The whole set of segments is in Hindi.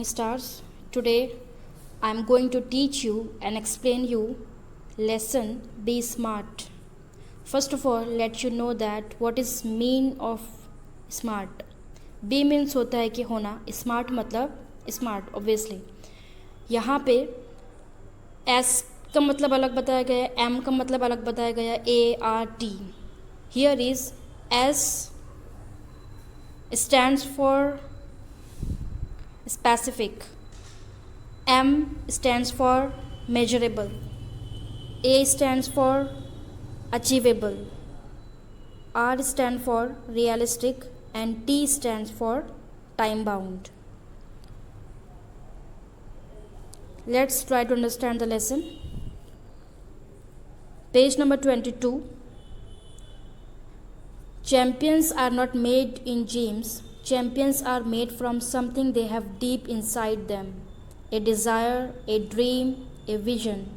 Stars. Today I am going to teach you and explain you lesson be smart. First of all, let you know that what is mean of smart. Be means होता है कि होना, smart मतलब smart obviously. यहाँ पे S का मतलब अलग बताया गया है, M का मतलब अलग बताया गया है, ART. Here is S stands for specific, M stands for measurable, A stands for achievable, R stands for realistic, and T stands for time bound. Let's try to understand the lesson. Page number 22. Champions are not made in gyms. Champions are made from something they have deep inside them, a desire, a dream, a vision.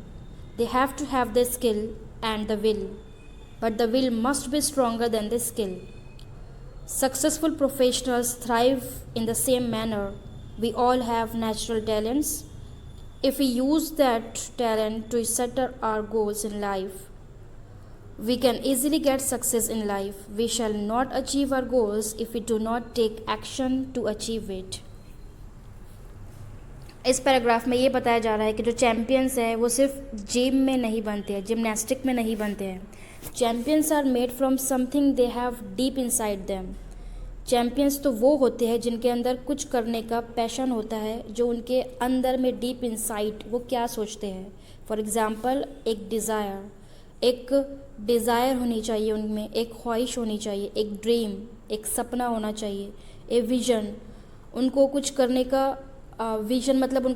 They have to have the skill and the will, but the will must be stronger than the skill. Successful professionals thrive in the same manner. We all have natural talents. If we use that talent to set our goals in life, we can easily get success in life. We shall not achieve our goals if we do not take action to achieve it. इस पैराग्राफ में ये बताया जा रहा है कि जो चैम्पियंस हैं वो सिर्फ जिम में नहीं बनते हैं, जिमनास्टिक में नहीं बनते हैं. Champions are made from something they have deep inside them. Champions तो वो होते हैं जिनके अंदर कुछ करने का पैशन होता है, जो उनके अंदर में डीप इनसाइड वो क्या सोचते हैं. फॉर एग्ज़ाम्पल, एक डिज़ायर होनी चाहिए उनमें, एक ख्वाहिश होनी चाहिए, एक ड्रीम, एक सपना होना चाहिए, ए विज़न. उनको कुछ करने का विज़न मतलब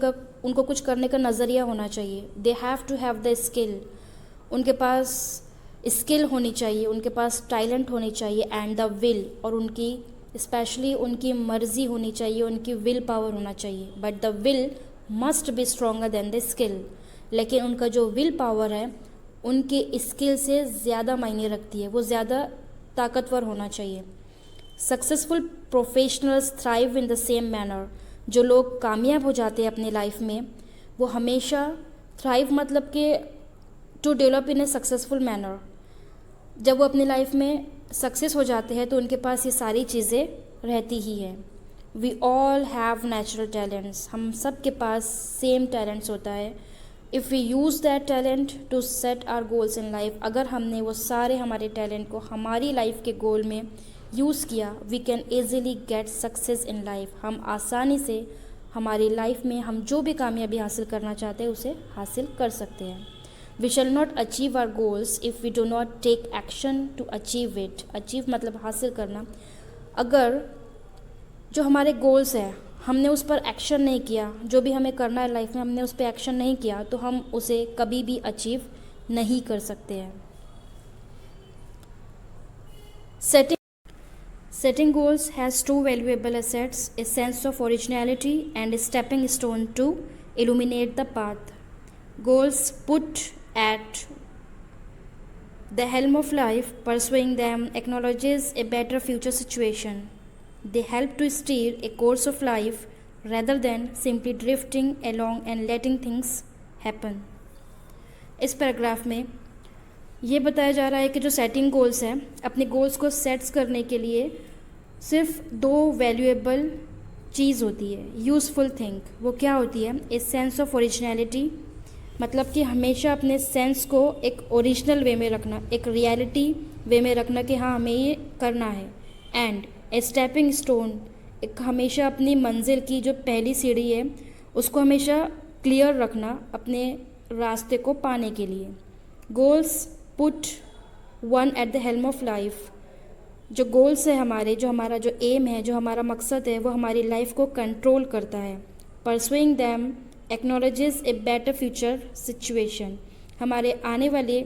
उनको कुछ करने का नज़रिया होना चाहिए. They have to have the skill. उनके पास स्किल होनी चाहिए, उनके पास टैलेंट होनी चाहिए, एंड द विल, और उनकी स्पेशली उनकी मर्ज़ी होनी चाहिए, उनकी विल पावर होना चाहिए. But the will must be stronger than the skill. लेकिन उनका जो विल पावर है उनके स्किल से ज़्यादा मायने रखती है, वो ज़्यादा ताकतवर होना चाहिए. Successful professionals thrive in the same manner. जो लोग कामयाब हो जाते हैं अपनी लाइफ में, वो हमेशा थ्राइव मतलब कि to develop in a successful manner. जब वो अपनी लाइफ में सक्सेस हो जाते हैं तो उनके पास ये सारी चीज़ें रहती ही हैं. We all have natural talents. हम सब के पास सेम टैलेंट्स होता है. If we use that talent to set our goals in life, अगर हमने वो सारे हमारे टैलेंट को हमारी लाइफ के गोल में यूज़ किया, we can easily get success in life. हम आसानी से हमारी लाइफ में हम जो भी कामयाबी हासिल करना चाहते हैं उसे हासिल कर सकते हैं. We shall not achieve our goals if we do not take action to achieve it. Achieve मतलब हासिल करना. अगर जो हमारे गोल्स हैं हमने उस पर एक्शन नहीं किया, जो भी हमें करना है लाइफ में हमने उस पर एक्शन नहीं किया, तो हम उसे कभी भी अचीव नहीं कर सकते हैं. Setting goals has two valuable assets, a sense of originality and a stepping stone to illuminate the path. Goals put at the helm of life, pursuing them acknowledges a better future situation. They help to steer a course of life rather than simply drifting along and letting things happen. इस पैराग्राफ में ये बताया जा रहा है कि जो सेटिंग गोल्स हैं, अपने गोल्स को सेट्स करने के लिए सिर्फ दो वैल्यूएबल चीज़ होती है, यूज़फुल थिंग. वो क्या होती है? ए सेंस ऑफ ओरिजिनलिटी, मतलब कि हमेशा अपने सेंस को एक ओरिजिनल वे में रखना, एक रियलिटी वे में रखना कि हाँ हमें ये करना है. एंड ए स्टेपिंग स्टोन, एक हमेशा अपनी मंजिल की जो पहली सीढ़ी है उसको हमेशा क्लियर रखना अपने रास्ते को पाने के लिए. Goals put one at the helm of life. जो गोल्स है हमारे, जो हमारा जो एम है, जो हमारा मकसद है, वो हमारी लाइफ को कंट्रोल करता है. Pursuing them acknowledges a better future situation. हमारे आने वाले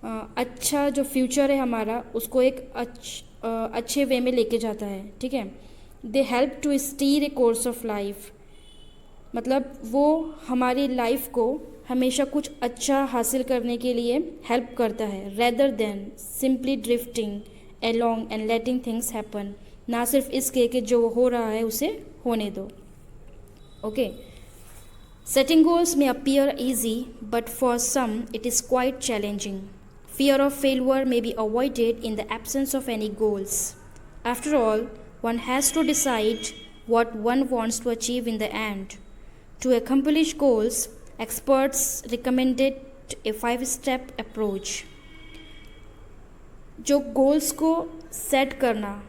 अच्छा जो फ्यूचर है हमारा, उसको एक अच्छे वे में लेके जाता है. ठीक है. They help to steer a course of life, मतलब वो हमारी लाइफ को हमेशा कुछ अच्छा हासिल करने के लिए हेल्प करता है, rather than simply drifting along and letting things happen. ना सिर्फ इसके कि जो हो रहा है उसे होने दो. Okay. Setting goals may appear easy, but for some it is quite challenging. Fear of failure may be avoided in the absence of any goals. After all, one has to decide what one wants to achieve in the end. To accomplish goals, experts recommended a 5 step approach. जो गोल्स को सेट करना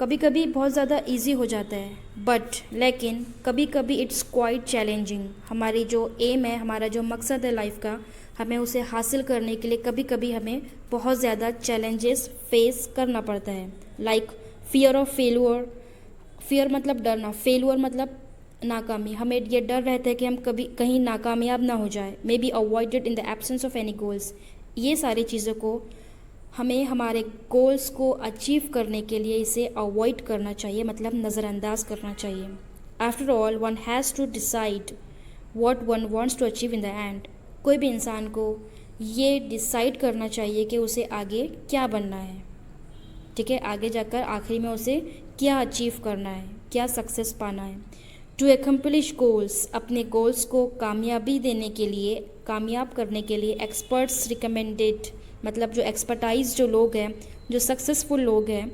कभी कभी बहुत ज़्यादा इजी हो जाता है, बट लेकिन कभी कभी इट्स क्वाइट चैलेंजिंग. हमारी जो एम है, हमारा जो मकसद है लाइफ का, हमें उसे हासिल करने के लिए कभी कभी हमें बहुत ज़्यादा चैलेंजेस फेस करना पड़ता है. Like fear of failure. Fear मतलब डरना, फेल्यूर मतलब नाकामी. हमें ये डर रहता है कि हम कभी कहीं नाकामयाब ना हो जाए. May be avoided in the absence of any goals. ये सारी चीज़ों को हमें हमारे गोल्स को अचीव करने के लिए इसे अवॉइड करना चाहिए, मतलब नज़रअंदाज करना चाहिए. After all one has to decide what one wants to achieve in the end. कोई भी इंसान को ये डिसाइड करना चाहिए कि उसे आगे क्या बनना है. ठीक है, आगे जाकर आखिरी में उसे क्या अचीव करना है, क्या सक्सेस पाना है. टू एकम्प्लिश गोल्स, अपने गोल्स को कामयाबी देने के लिए, कामयाब करने के लिए एक्सपर्ट्स रिकमेंडेड, मतलब जो एक्सपर्टाइज जो लोग हैं, जो सक्सेसफुल लोग हैं,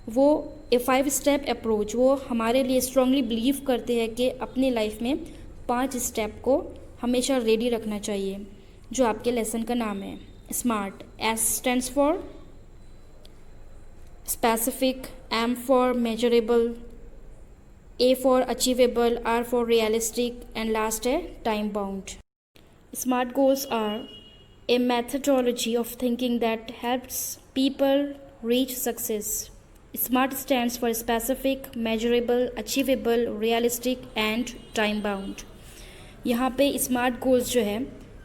वो ए 5 स्टेप अप्रोच, वो हमारे लिए स्ट्रांगली बिलीव करते हैं कि अपनी लाइफ में 5 स्टेप को हमेशा रेडी रखना चाहिए. जो आपके लेसन का नाम है smart. S stands for specific, M for measurable, A for achievable, R for realistic and last है time bound. Smart goals are a methodology of thinking that helps people reach success. SMART stands for specific, measurable, achievable, realistic and time bound. यहाँ पे स्मार्ट गोल्स जो है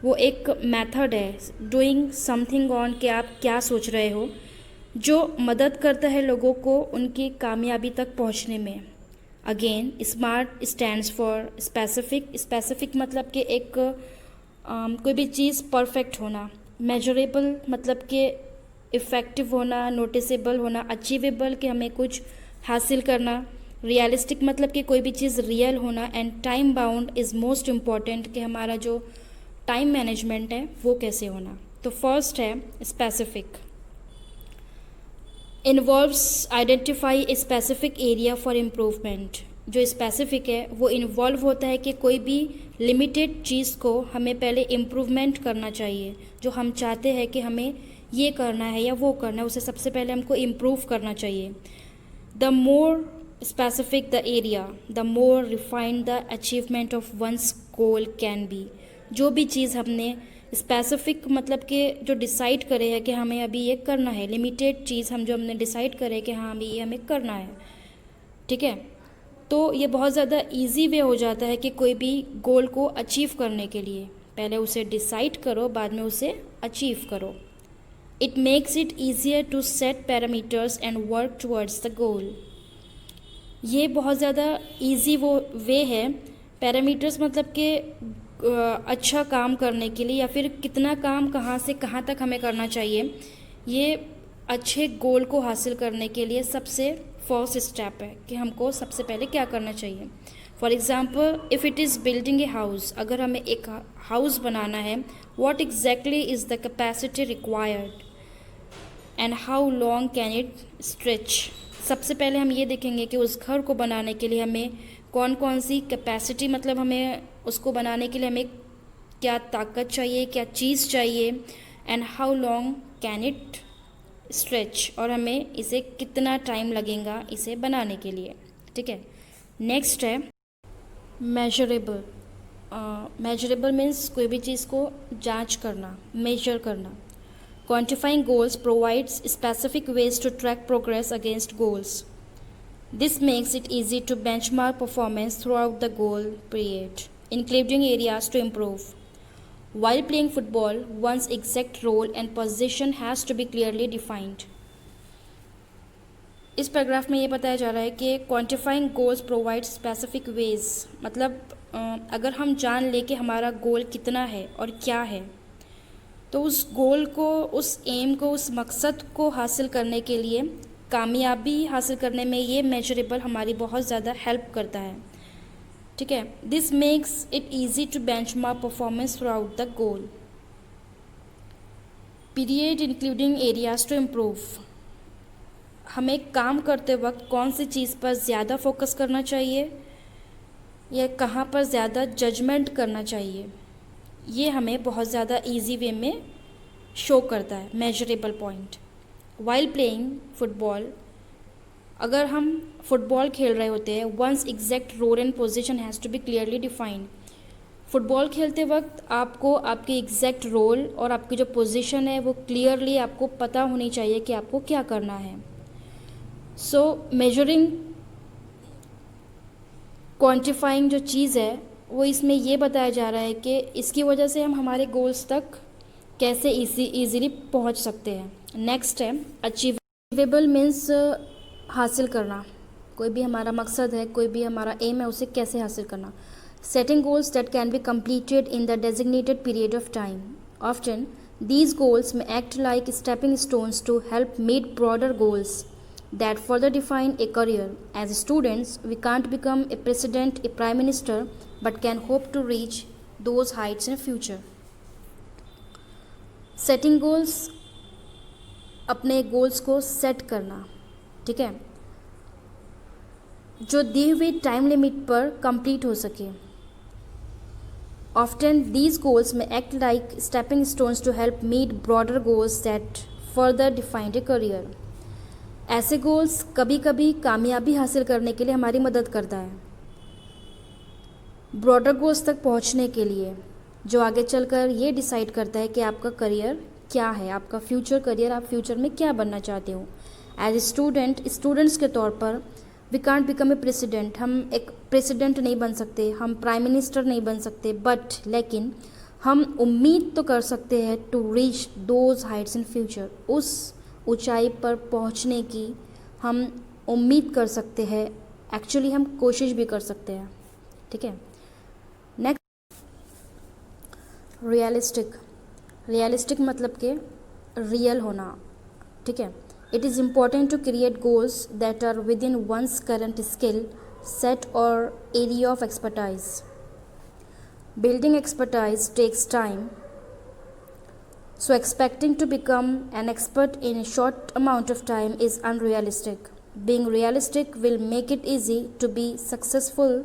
वो एक मेथड है डूइंग समथिंग ऑन, कि आप क्या सोच रहे हो, जो मदद करता है लोगों को उनकी कामयाबी तक पहुँचने में. Again smart stands for specific. Specific मतलब कि एक कोई भी चीज़ परफेक्ट होना. मेजरेबल मतलब कि इफ़ेक्टिव होना, नोटिसेबल होना. अचीवेबल कि हमें कुछ हासिल करना. रियलिस्टिक मतलब कि कोई भी चीज़ रियल होना. And time bound is most important, कि हमारा जो टाइम मैनेजमेंट है वो कैसे होना. तो फर्स्ट है specific. Involves identify a specific area for improvement. जो स्पेसिफिक है वो इन्वॉल्व होता है कि कोई भी लिमिटेड चीज़ को हमें पहले इम्प्रूवमेंट करना चाहिए. जो हम चाहते हैं कि हमें ये करना है या वो करना है, उसे सबसे पहले हमको इम्प्रूव करना चाहिए. The more specific the area, the more refined the achievement of one's goal can be. जो भी चीज़ हमने स्पेसिफिक मतलब कि जो डिसाइड करे है कि हमें अभी ये करना है, लिमिटेड चीज़ हम जो हमने डिसाइड करे कि हाँ अभी ये हमें करना है, ठीक है, तो ये बहुत ज़्यादा इजी वे हो जाता है कि कोई भी गोल को अचीव करने के लिए पहले उसे डिसाइड करो, बाद में उसे अचीव करो. It makes it easier to set parameters and work towards the goal. ये बहुत ज़्यादा इजी वो वे है. पैरामीटर्स मतलब कि अच्छा काम करने के लिए, या फिर कितना काम कहाँ से कहाँ तक हमें करना चाहिए, ये अच्छे गोल को हासिल करने के लिए सबसे फर्स्ट स्टेप है कि हमको सबसे पहले क्या करना चाहिए. For example, if it is building a house, अगर हमें एक हाउस बनाना है, what exactly is the capacity required and how long can it stretch. सबसे पहले हम ये देखेंगे कि उस घर को बनाने के लिए हमें कौन कौन सी कैपेसिटी, मतलब हमें उसको बनाने के लिए हमें क्या ताकत चाहिए, क्या चीज़ चाहिए, and how long can it stretch, और हमें इसे कितना टाइम लगेगा इसे बनाने के लिए. ठीक है. नेक्स्ट है मेजरेबल. मेजरेबल मीन्स कोई भी चीज़ को जांच करना, मेजर करना. Quantifying goals provides specific ways to track progress against goals. This makes it easy to benchmark performance throughout the goal period, including areas to improve. While playing football, one's exact role and position has to be clearly defined. इस पैराग्राफ में ये बताया जा रहा है कि quantifying goals provide specific ways, मतलब अगर हम जान ले कि हमारा गोल कितना है और क्या है, तो उस गोल को, उस एम को, उस मकसद को हासिल करने के लिए, कामयाबी हासिल करने में ये मेजरेबल हमारी बहुत ज़्यादा हेल्प करता है. ठीक है. This makes it easy to benchmark performance throughout the goal. Period including areas to improve. हमें काम करते वक्त कौन सी चीज़ पर ज़्यादा फोकस करना चाहिए या कहाँ पर ज़्यादा जजमेंट करना चाहिए, ये हमें बहुत ज़्यादा इजी वे में शो करता है. Measurable point. While playing football, अगर हम फुटबॉल खेल रहे होते हैं, one's exact role and position has to be clearly defined. Football खेलते वक्त आपको आपके एग्जैक्ट रोल और आपकी जो पोजीशन है वो क्लियरली आपको पता होनी चाहिए कि आपको क्या करना है. सो मेजरिंग, क्वांटिफाइंग जो चीज़ है वो इसमें ये बताया जा रहा है कि इसकी वजह से हम हमारे गोल्स तक कैसे ईजीली पहुंच सकते हैं. नेक्स्ट है अचीवेबल मीन्स हासिल करना. कोई भी हमारा मकसद है, कोई भी हमारा एम है, उसे कैसे हासिल करना. Setting goals that can be completed in the designated period of time. Often these goals may act like stepping stones to help meet broader goals that further define a career. As students, we can't become a president, a prime minister, but can hope to reach those heights in future. Setting goals, अपने गोल्स को सेट करना. ठीक है, जो दी हुई टाइम लिमिट पर कंप्लीट हो सके. Often these goals may act like stepping stones to help meet broader goals that further define a career. ऐसे गोल्स कभी कभी कामयाबी हासिल करने के लिए हमारी मदद करता है, ब्रॉडर गोल्स तक पहुंचने के लिए, जो आगे चलकर ये डिसाइड करता है कि आपका करियर क्या है, आपका फ्यूचर करियर, आप फ्यूचर में क्या बनना चाहते हो. एज ए स्टूडेंट्स के तौर पर we can't become a president, हम एक प्रेसिडेंट नहीं बन सकते, हम प्राइम मिनिस्टर नहीं बन सकते, बट लेकिन हम उम्मीद तो कर सकते हैं to reach those heights in future. उस ऊंचाई पर पहुंचने की हम उम्मीद कर सकते हैं, एक्चुअली हम कोशिश भी कर सकते हैं. ठीक है. नेक्स्ट रियलिस्टिक मतलब कि रियल होना. ठीक है. It is important to create goals that are within one's current skill set or area of expertise. Building expertise takes time, so expecting to become an expert in a short amount of time is unrealistic. Being realistic will make it easy to be successful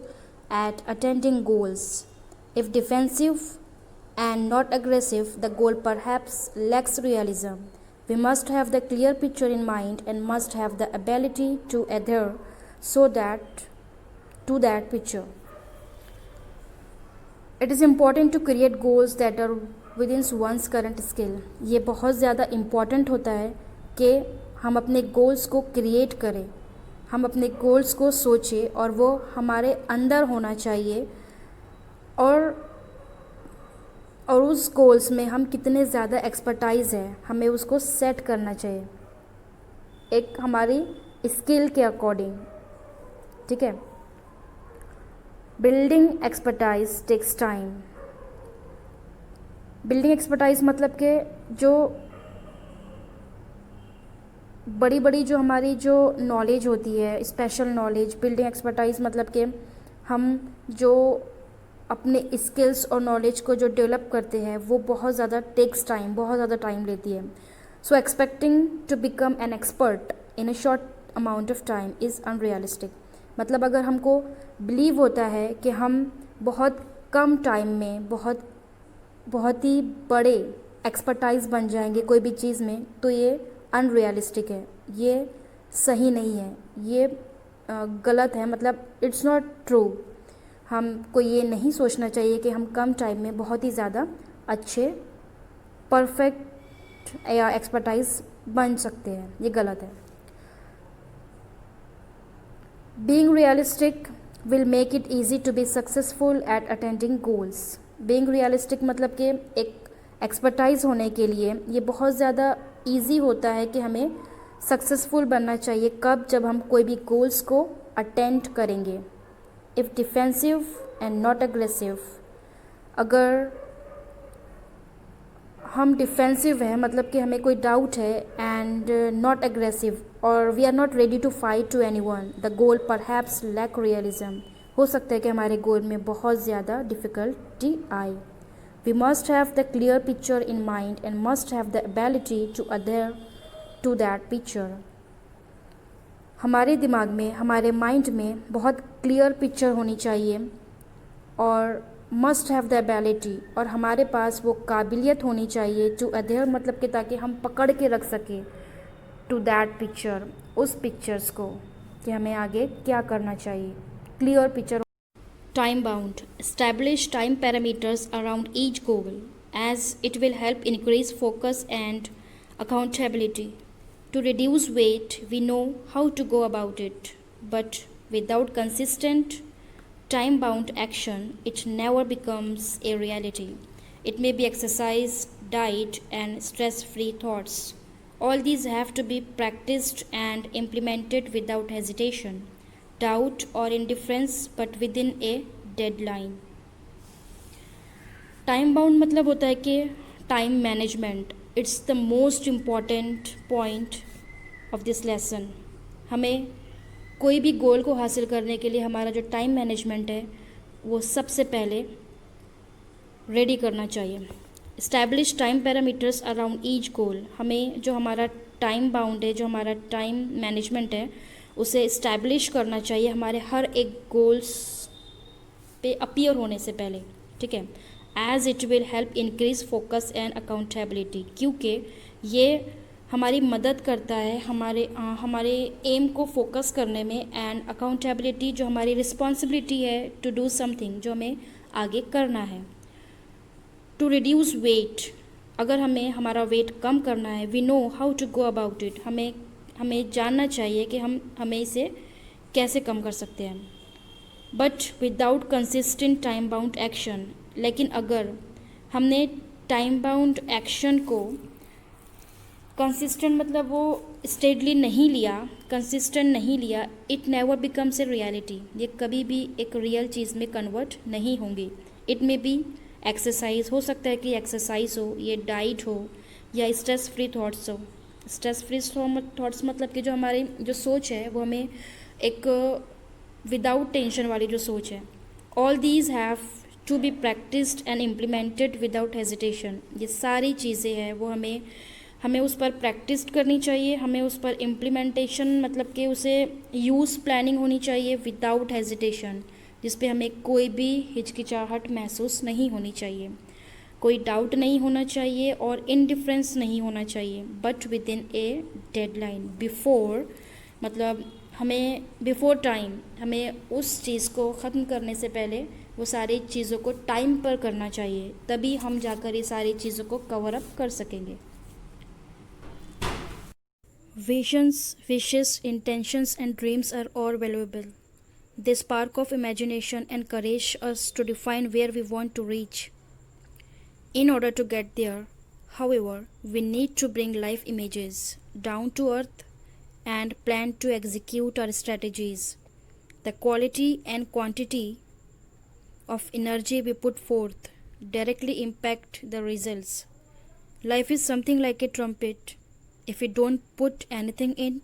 at attaining goals. If defensive and not aggressive, the goal perhaps lacks realism. We must have the clear picture in mind and must have the ability to adhere to that picture. It is important to create goals that are within one's current skill. ये बहुत ज़्यादा इम्पॉर्टेंट होता है कि हम अपने गोल्स को क्रिएट करें, हम अपने गोल्स को सोचें और वो हमारे अंदर होना चाहिए, और उस गोल्स में हम कितने ज़्यादा एक्सपर्टाइज है हमें उसको सेट करना चाहिए एक हमारी स्किल के अकॉर्डिंग. ठीक है. Building expertise takes time. Building expertise मतलब कि जो बड़ी बड़ी जो हमारी जो नॉलेज होती है, स्पेशल नॉलेज. बिल्डिंग एक्सपर्टाइज मतलब कि हम जो अपने स्किल्स और नॉलेज को जो डेवलप करते हैं वो बहुत ज़्यादा टेक्स टाइम, बहुत ज़्यादा टाइम लेती है. So expecting to become an expert in a short amount of time is unrealistic. मतलब अगर हमको बिलीव होता है कि हम बहुत कम टाइम में बहुत ही बड़े एक्सपर्टाइज बन जाएंगे कोई भी चीज़ में, तो ये अनरियलिस्टिक है, ये सही नहीं है, ये गलत है. मतलब इट्स नॉट ट्रू. हमको ये नहीं सोचना चाहिए कि हम कम टाइम में बहुत ही ज़्यादा अच्छे परफेक्ट या एक्सपर्टाइज बन सकते हैं, ये गलत है. Being realistic will make it easy to be successful at attending goals. Being realistic मतलब कि एक एक्सपर्टाइज होने के लिए ये बहुत ज़्यादा ईजी होता है कि हमें सक्सेसफुल बनना चाहिए. कब? जब हम कोई भी गोल्स को अटेंड करेंगे. If defensive and not aggressive, अगर हम डिफेंसिव हैं मतलब कि हमें कोई डाउट है, एंड नॉट अग्रेसिव और we are not ready to fight to anyone, the goal perhaps lack realism. हो सकता है कि हमारे गोल में बहुत ज़्यादा डिफ़िकल्टी आए. We must have the clear picture in mind and must have the ability to adhere to that picture. हमारे दिमाग में, हमारे माइंड में बहुत क्लियर पिक्चर होनी चाहिए और मस्ट हैव द एबिलिटी, और हमारे पास वो काबिलियत होनी चाहिए टू अधेयर मतलब कि ताकि हम पकड़ के रख सकें टू दैट पिक्चर, उस पिक्चर्स को, कि हमें आगे क्या करना चाहिए. Clear picture. Time bound. Establish time parameters around each goal as it will help increase focus and accountability. To reduce weight, we know how to go about it, but without consistent time bound action, it never becomes a reality. It may be exercise, diet, and stress free thoughts. All these have to be practiced and implemented without hesitation, doubt, or indifference, but within a deadline. Time bound मतलब होता है कि time management. It's the most important point of this lesson. हमें कोई भी गोल को हासिल करने के लिए हमारा जो टाइम मैनेजमेंट है वो सबसे पहले रेडी करना चाहिए. Establish time parameters around each goal. हमें जो हमारा टाइम बाउंड है, जो हमारा टाइम मैनेजमेंट है, उसे इस्टेब्लिश करना चाहिए हमारे हर एक गोल्स पे अपीयर होने से पहले. ठीक है. As it will help increase focus and accountability, क्योंकि ये हमारी मदद करता है हमारे एम को फोकस करने में, एंड अकाउंटेबिलिटी जो हमारी रिस्पॉन्सिबिलिटी है टू डू समथिंग, जो हमें आगे करना है. To reduce weight. अगर हमें हमारा वेट कम करना है, we know how to go about it. हमें जानना चाहिए कि हमें इसे कैसे कम कर सकते हैं. But without consistent time bound action. लेकिन अगर हमने टाइम बाउंड एक्शन को कंसिस्टेंट मतलब वो स्टेडली नहीं लिया, कंसिस्टेंट नहीं लिया, it never becomes a reality. ये कभी भी एक रियल चीज़ में कन्वर्ट नहीं होंगी. इट मे बी एक्सरसाइज, हो सकता है कि एक्सरसाइज हो, ये डाइट हो, या स्ट्रेस फ्री थॉट्स हो. स्ट्रेस फ्री थॉट्स मतलब कि जो हमारी जो सोच है वो हमें एक विदाउट टेंशन वाली जो सोच है. All these have to be practised and implemented without hesitation. ये सारी चीज़ें हैं वो हमें उस पर प्रैक्टिस करनी चाहिए, हमें उस पर इम्प्लीमेंटेशन मतलब कि उसे यूज़ प्लानिंग होनी चाहिए विदाउट हेजिटेशन, जिस पे हमें कोई भी हिचकिचाहट महसूस नहीं होनी चाहिए, कोई डाउट नहीं होना चाहिए और इनडिफरेंस नहीं होना चाहिए. But with in A deadline, before मतलब हमें बिफोर टाइम, हमें उस चीज़ को ख़त्म करने से पहले वो सारी चीज़ों को टाइम पर करना चाहिए, तभी हम जाकर ये सारी चीज़ों को कवर अप कर सकेंगे. Visions, wishes, intentions and dreams are all valuable. They spark of imagination and encourage us to define where we want to reach. In order to get there, however, we need to bring life images down to earth and plan to execute our strategies. The quality and quantity of energy we put forth directly impact the results. Life is something like a trumpet. If we don't put anything in,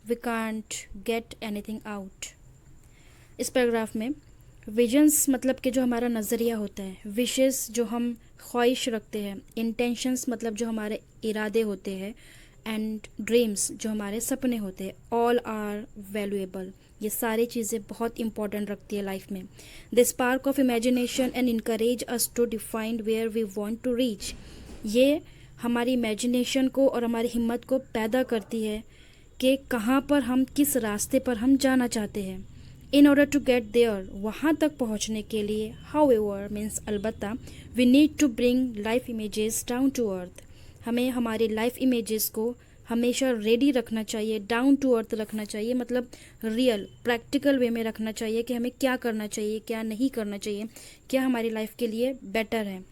we can't get anything out. इस पैराग्राफ में विजन्स मतलब कि जो हमारा नज़रिया होता है, विशेस जो हम ख्वाहिश रखते हैं, इंटेंशंस मतलब जो हमारे इरादे होते हैं, एंड ड्रीम्स जो हमारे सपने होते हैं, ऑल आर वैल्यूएबल. ये सारी चीज़ें बहुत इंपॉर्टेंट रखती है लाइफ में. The spark of imagination and encourage us to define where we want to reach. ये हमारी इमेजिनेशन को और हमारी हिम्मत को पैदा करती है कि कहाँ पर हम, किस रास्ते पर हम जाना चाहते हैं. In order to get there, वहाँ तक पहुँचने के लिए, हाउएवर मीन्स अलबत्ता, we need to bring life images down to earth. हमें हमारी लाइफ इमेजेस को हमेशा रेडी रखना चाहिए, डाउन टू अर्थ रखना चाहिए, मतलब रियल प्रैक्टिकल वे में रखना चाहिए कि हमें क्या करना चाहिए, क्या नहीं करना चाहिए, क्या हमारी लाइफ के लिए बेटर है.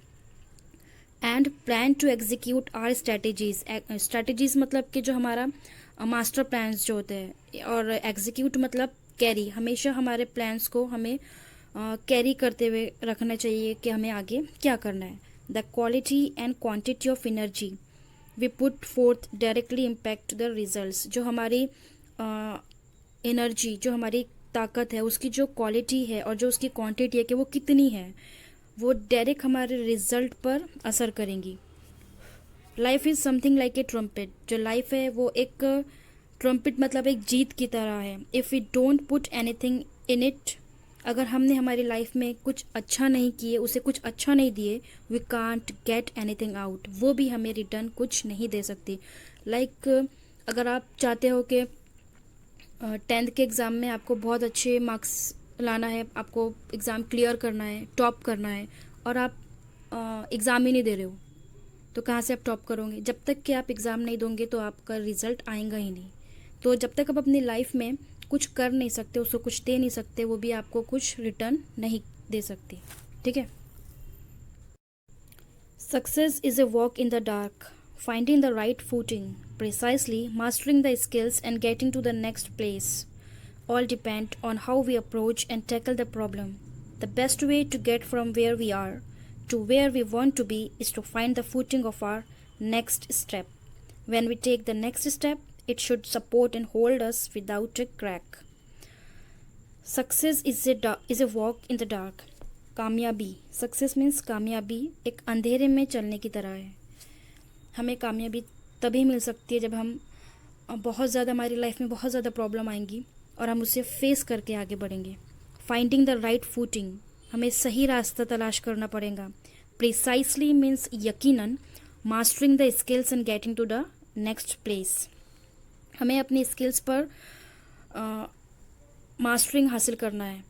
And plan to execute our strategies. Strategies मतलब कि जो हमारा मास्टर प्लान्स जो होते हैं, और एग्जीक्यूट मतलब कैरी. हमेशा हमारे प्लान्स को हमें कैरी करते हुए रखना चाहिए कि हमें आगे क्या करना है. The quality and quantity of energy we put forth directly impact the results. जो हमारी एनर्जी, जो हमारी ताकत है, उसकी जो क्वालिटी है और जो उसकी क्वांटिटी है कि वो कितनी है, वो डायरेक्ट हमारे रिजल्ट पर असर करेंगी। Life is something like a trumpet. जो लाइफ है वो एक ट्रम्पेट मतलब एक जीत की तरह है। If we don't put anything in it, अगर हमने हमारी लाइफ में कुछ अच्छा नहीं किए, उसे कुछ अच्छा नहीं दिए, we can't get anything out, वो भी हमें रिटर्न कुछ नहीं दे सकती। लाइक अगर आप चाहते हो कि 10th के एग्ज़ाम में आपको बहुत अच्छे मार्क्स लाना है, आपको एग्ज़ाम क्लियर करना है, टॉप करना है, और आप एग्ज़ाम ही नहीं दे रहे हो, तो कहाँ से आप टॉप करोगे? जब तक कि आप एग्ज़ाम नहीं दोगे तो आपका रिज़ल्ट आएगा ही नहीं। तो जब तक आप अपनी लाइफ में कुछ कर नहीं सकते, उसको कुछ दे नहीं सकते, वो भी आपको कुछ रिटर्न नहीं दे सकती। ठीक है। Success is a walk in the dark, finding the right footing, precisely mastering the skills and getting to the next place, all depend on how we approach and tackle the problem. The best way to get from where we are to where we want to be is to find the footing of our next step. When we take the next step, it should support and hold us without a crack. Success is a walk in the dark. कामयाबी, सक्सेस मीन्स कामयाबी एक अंधेरे में चलने की तरह है। हमें कामयाबी तभी मिल सकती है जब हम बहुत ज़्यादा, हमारी लाइफ में बहुत ज़्यादा प्रॉब्लम आएंगी और हम उसे फेस करके आगे बढ़ेंगे। फाइंडिंग द राइट फूटिंग, हमें सही रास्ता तलाश करना पड़ेगा। प्रिसाइसली मीन्स यकीनन। Mastering the skills and getting to the next place, हमें अपनी स्किल्स पर मास्टरिंग हासिल करना है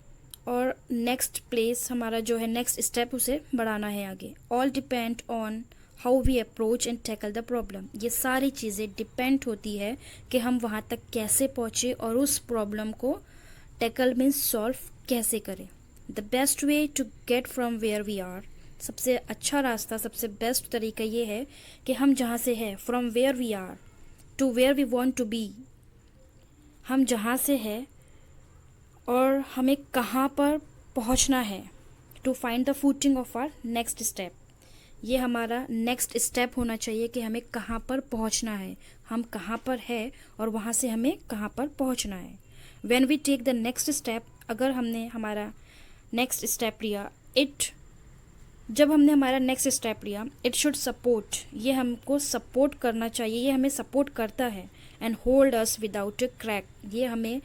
और नेक्स्ट प्लेस हमारा जो है नेक्स्ट स्टेप, उसे बढ़ाना है आगे। All depend on how we approach and tackle the problem, ये सारी चीज़ें डिपेंड होती है कि हम वहाँ तक कैसे पहुँचे और उस प्रॉब्लम को टैकल मीन्स सॉल्व कैसे करें। The best way to get from where we are, सबसे अच्छा रास्ता, सबसे बेस्ट तरीका ये है कि हम जहाँ से है, from where we are to where we want to be, हम जहाँ से है और हमें कहाँ पर पहुँचना है, to find the footing of our next step, ये हमारा नेक्स्ट स्टेप होना चाहिए कि हमें कहाँ पर पहुँचना है, हम कहाँ पर है और वहाँ से हमें कहाँ पर पहुँचना है। When we take the next step, अगर हमने हमारा नेक्स्ट स्टेप लिया, जब हमने हमारा नेक्स्ट स्टेप लिया, इट शुड सपोर्ट, ये हमको सपोर्ट करना चाहिए, ये हमें सपोर्ट करता है। And hold us without A crack, ये हमें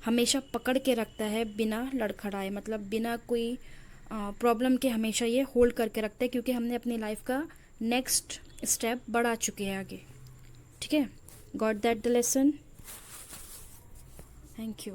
हमेशा पकड़ के रखता है बिना लड़खड़ाए, मतलब बिना कोई प्रॉब्लम के हमेशा ये होल्ड करके रखता है, क्योंकि हमने अपनी लाइफ का नेक्स्ट स्टेप बढ़ा चुके हैं आगे। ठीक है। Got that the lesson. Thank you.